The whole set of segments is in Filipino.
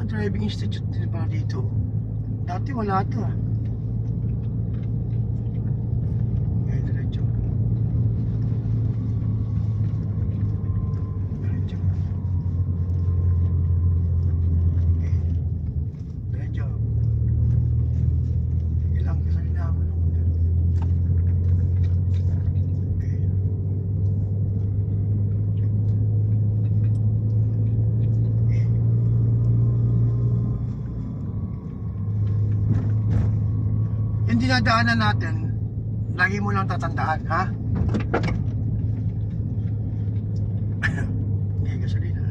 mga driving institute din pala dito. Dati wala to ah. Ngayon diretso. Diretso. Okay. Diretso. Ilang kasali naman. Okay. Yung dinadaanan natin, lagi mo lang tatandaan, ha? Hindi, gasolina.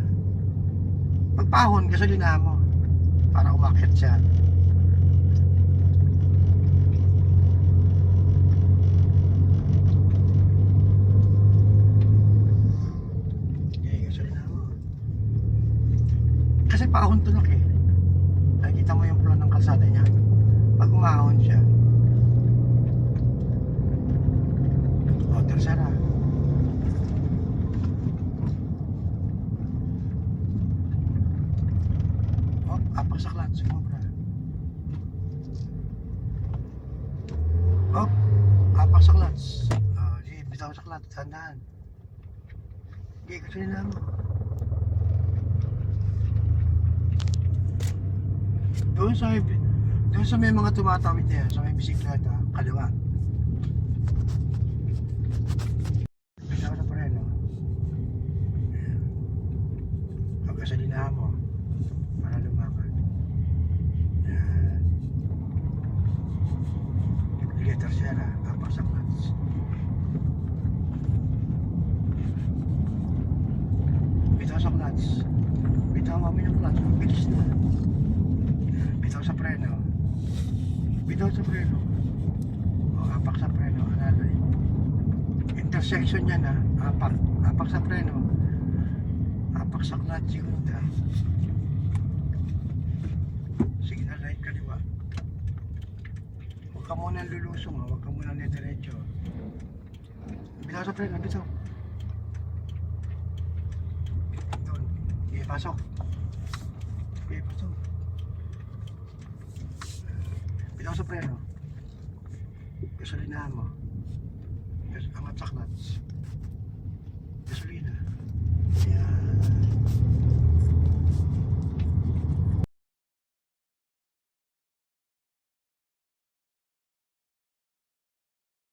Pagpahon, gasolina mo. Para umakyat siya. Okay, gasolina mo. Kasi paahon tulak eh. Nakikita mo yung plan ng kalsada niya. Pag umahon siya, tercera. Oh, apak sa clutch, sumobra. Oh, apak sa clutch. Oh, di, bitaw sa clutch, tandaan. Okay, kasi nila mo. Doon sa may mga tumatawid niya, sa may bisikleta, kaliwa. Gasolina mo para lumakad. Sige, tercera, apak sa clutch. Bitaw sa clutch. Bitaw mo yung clutch, bilis na. Bitaw sa preno. Bitaw sa preno. O, apak sa preno, analoy. Intersection yan ha, apak sa preno. Apak sa clutch yung unta. Signal light kaliwa. Huwag ka muna lulusong ha, huwag ka muna diretso. Bitaw sa preno, bitaw. Doon, okay, pasok. Okay, pasok. Bitaw sa preno. Gasolina mo. Angat sa clutch. Gasolina. Yan.